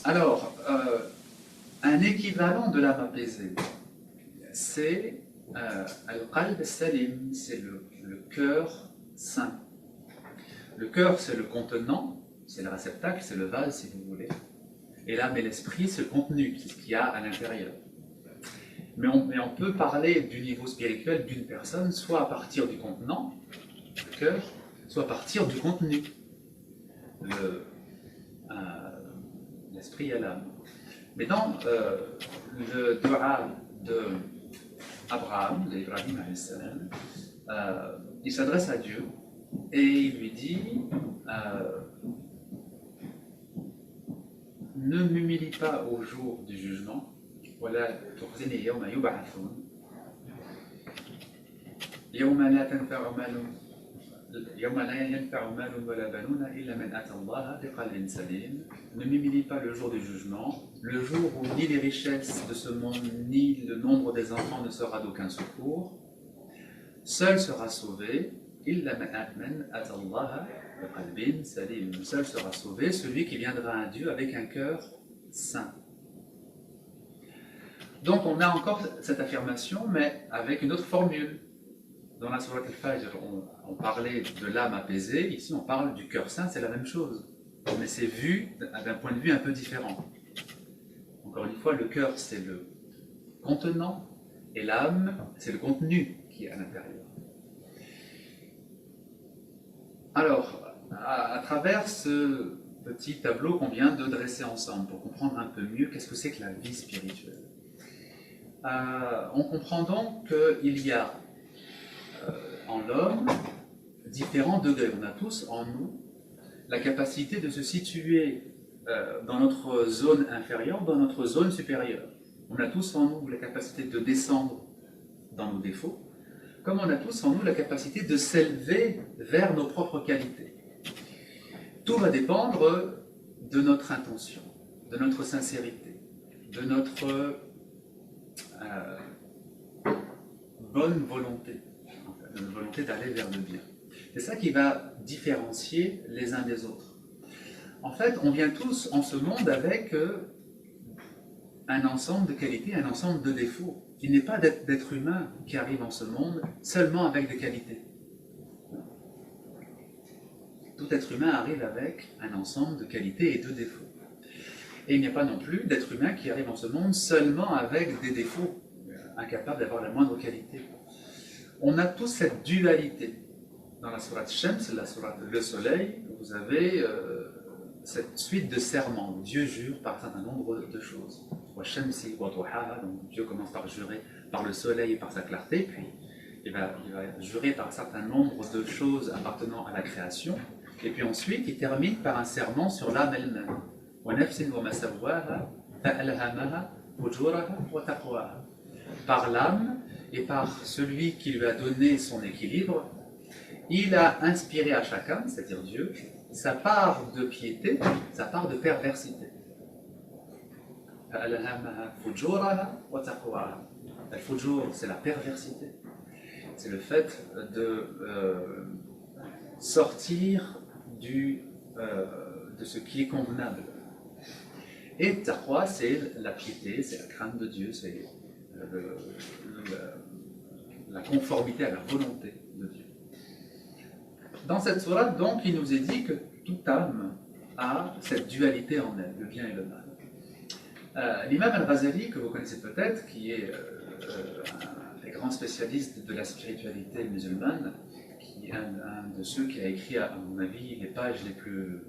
Alors, un équivalent de l'âme apaisée, c'est al-qalb salim, c'est le cœur sain. Le cœur, c'est le contenant, c'est le réceptacle, c'est le vase, si vous voulez. Et l'âme et l'esprit, c'est le contenu, c'est ce qu'il y a à l'intérieur. Mais on peut parler du niveau spirituel d'une personne, soit à partir du contenant, le cœur, soit à partir du contenu, l'esprit et l'âme. Mais dans le dua d'Abraham, d'Ibrahim, il s'adresse à Dieu et il lui dit ne m'humilie pas au jour du jugement, voilà, ne m'humilie pas le jour du jugement, le jour où ni les richesses de ce monde, ni le nombre des enfants ne sera d'aucun secours. Seul sera sauvé, seul sera sauvé celui qui viendra à Dieu avec un cœur saint. Donc on a encore cette affirmation, mais avec une autre formule. Dans la sourate al-Fajr, on parlait de l'âme apaisée, ici on parle du cœur saint, c'est la même chose. Mais c'est vu d'un point de vue un peu différent. Encore une fois, le cœur c'est le contenant, et l'âme c'est le contenu qui est à l'intérieur. Alors, à travers ce petit tableau qu'on vient de dresser ensemble, pour comprendre un peu mieux qu'est-ce que c'est que la vie spirituelle, on comprend donc qu'il y a en l'homme différents degrés. On a tous en nous la capacité de se situer dans notre zone inférieure, dans notre zone supérieure. On a tous en nous la capacité de descendre dans nos défauts, comme on a tous en nous la capacité de s'élever vers nos propres qualités. Tout va dépendre de notre intention, de notre sincérité, de notre bonne volonté, de notre volonté d'aller vers le bien. C'est ça qui va différencier les uns des autres. En fait, on vient tous en ce monde avec un ensemble de qualités, un ensemble de défauts. Il n'est pas d'être humain qui arrive en ce monde seulement avec des qualités. Tout être humain arrive avec un ensemble de qualités et de défauts. Et il n'y a pas non plus d'être humain qui arrive en ce monde seulement avec des défauts, incapable d'avoir la moindre qualité. On a tous cette dualité. Dans la sourate Shams, la sourate Le Soleil, vous avez cette suite de serments. Dieu jure par un certain nombre de choses. Donc Dieu commence par jurer par le soleil et par sa clarté, puis il va jurer par un certain nombre de choses appartenant à la création, et puis ensuite il termine par un serment sur l'âme elle-même. Par l'âme et par celui qui lui a donné son équilibre, il a inspiré à chacun, c'est-à-dire Dieu, sa part de piété, sa part de perversité. Al-fujur, c'est la perversité. C'est le fait de sortir de ce qui est convenable. Et taqwa, c'est la piété, c'est la crainte de Dieu, c'est la conformité à la volonté de Dieu. Dans cette sourate, donc, il nous est dit que toute âme a cette dualité en elle, le bien et le mal. L'imam al-Ghazali, que vous connaissez peut-être, qui est un des grands spécialistes de la spiritualité musulmane, qui est un de ceux qui a écrit, à mon avis, les pages les plus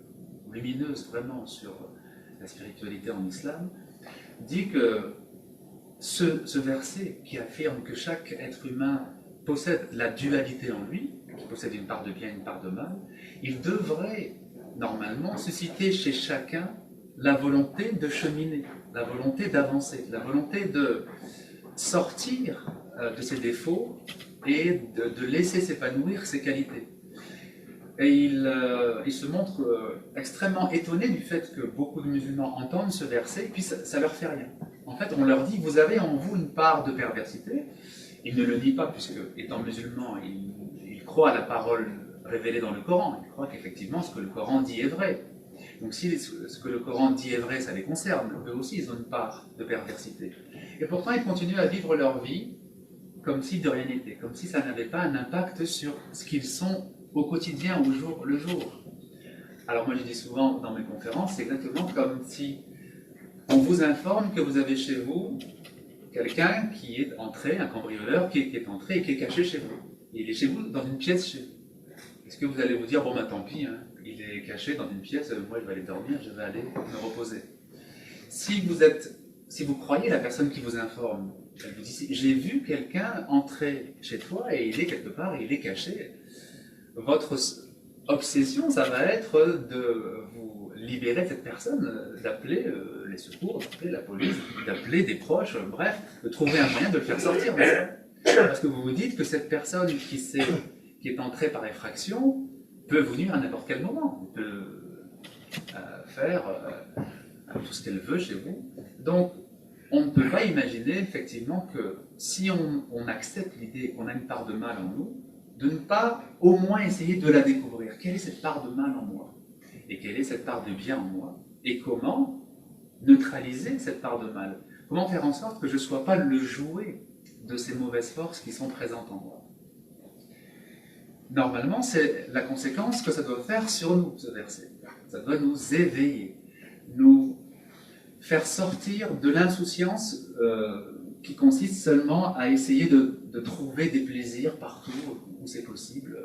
lumineuses vraiment sur la spiritualité en islam, dit que ce verset qui affirme que chaque être humain possède la dualité en lui, qui possède une part de bien et une part de mal, il devrait normalement susciter chez chacun la volonté de cheminer, la volonté d'avancer, la volonté de sortir de ses défauts et de laisser s'épanouir ses qualités. Et il se montre extrêmement étonné du fait que beaucoup de musulmans entendent ce verset et puis ça leur fait rien. En fait, on leur dit, vous avez en vous une part de perversité. Ils ne le nient pas, puisque, étant musulmans, ils croient à la parole révélée dans le Coran. Ils croient qu'effectivement, ce que le Coran dit est vrai. Donc si ce que le Coran dit est vrai, ça les concerne. Eux aussi, ils ont une part de perversité. Et pourtant, ils continuent à vivre leur vie comme si de rien n'était, comme si ça n'avait pas un impact sur ce qu'ils sont au quotidien, au jour le jour. Alors moi, je dis souvent dans mes conférences, c'est exactement comme si on vous informe que vous avez chez vous quelqu'un qui est entré, un cambrioleur qui est entré et qui est caché chez vous. Il est chez vous, dans une pièce chez vous. Est-ce que vous allez vous dire, bon bah tant pis, hein, il est caché dans une pièce, moi je vais aller dormir, je vais aller me reposer. Si vous croyez la personne qui vous informe, elle vous dit, j'ai vu quelqu'un entrer chez toi et il est quelque part, et il est caché. Votre obsession, ça va être de vous libérer de cette personne, d'appeler les secours, d'appeler la police, d'appeler des proches, bref, de trouver un moyen de le faire sortir. Parce que vous vous dites que cette personne qui est entrée par effraction peut vous nuire à n'importe quel moment, peut faire tout ce qu'elle veut chez vous. Donc, on ne peut pas imaginer effectivement que si on accepte l'idée qu'on a une part de mal en nous, de ne pas au moins essayer de la découvrir. Quelle est cette part de mal en moi? Et quelle est cette part de bien en moi? Et comment neutraliser cette part de mal? Comment faire en sorte que je ne sois pas le jouet de ces mauvaises forces qui sont présentes en moi? Normalement, c'est la conséquence que ça doit faire sur nous, ce verset. Ça doit nous éveiller, nous faire sortir de l'insouciance qui consiste seulement à essayer de trouver des plaisirs partout où c'est possible,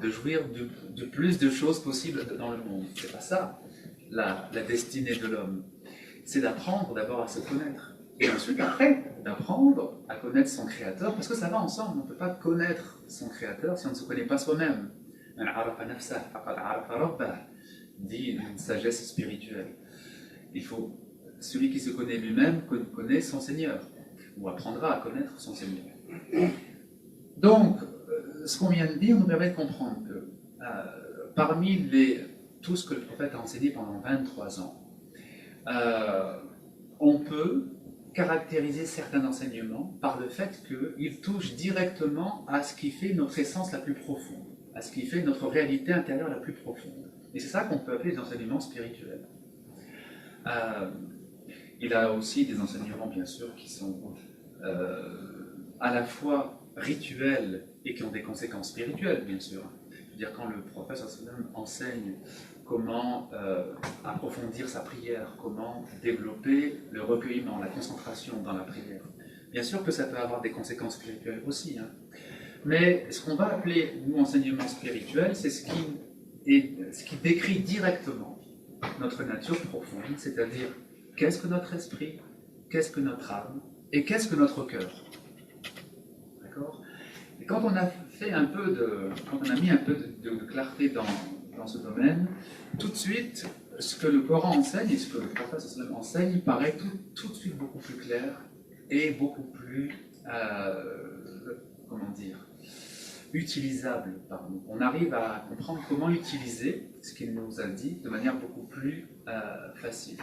de jouir du plus de choses possibles dans le monde. C'est pas ça la destinée de l'homme. C'est d'apprendre d'abord à se connaître. Et ensuite, après, d'apprendre à connaître son Créateur, parce que ça va ensemble. On ne peut pas connaître son Créateur si on ne se connaît pas soi-même. Dit une sagesse spirituelle. Il faut, celui qui se connaît lui-même connaît son Seigneur, ou apprendra à connaître son Seigneur. Donc, ce qu'on vient de dire nous permet de comprendre que parmi tout ce que le prophète a enseigné pendant 23 ans, on peut caractériser certains enseignements par le fait qu'ils touchent directement à ce qui fait notre essence la plus profonde, à ce qui fait notre réalité intérieure la plus profonde. Et c'est ça qu'on peut appeler des enseignements spirituels. Il a aussi des enseignements, bien sûr, qui sont à la fois rituels et qui ont des conséquences spirituelles, bien sûr. Je veux dire, quand le prophète enseigne comment approfondir sa prière, comment développer le recueillement, la concentration dans la prière, bien sûr que ça peut avoir des conséquences spirituelles aussi. Hein. Mais ce qu'on va appeler, nous, enseignement spirituel, c'est ce qui décrit directement notre nature profonde, c'est-à-dire qu'est-ce que notre esprit, qu'est-ce que notre âme, et qu'est-ce que notre cœur. D'accord ? Et quand on a fait quand on a mis un peu de clarté dans ce domaine, tout de suite, ce que le Coran enseigne et ce que le prophète enseigne paraît tout de suite beaucoup plus clair et beaucoup plus, utilisable par nous. On arrive à comprendre comment utiliser ce qu'il nous a dit de manière beaucoup plus facile.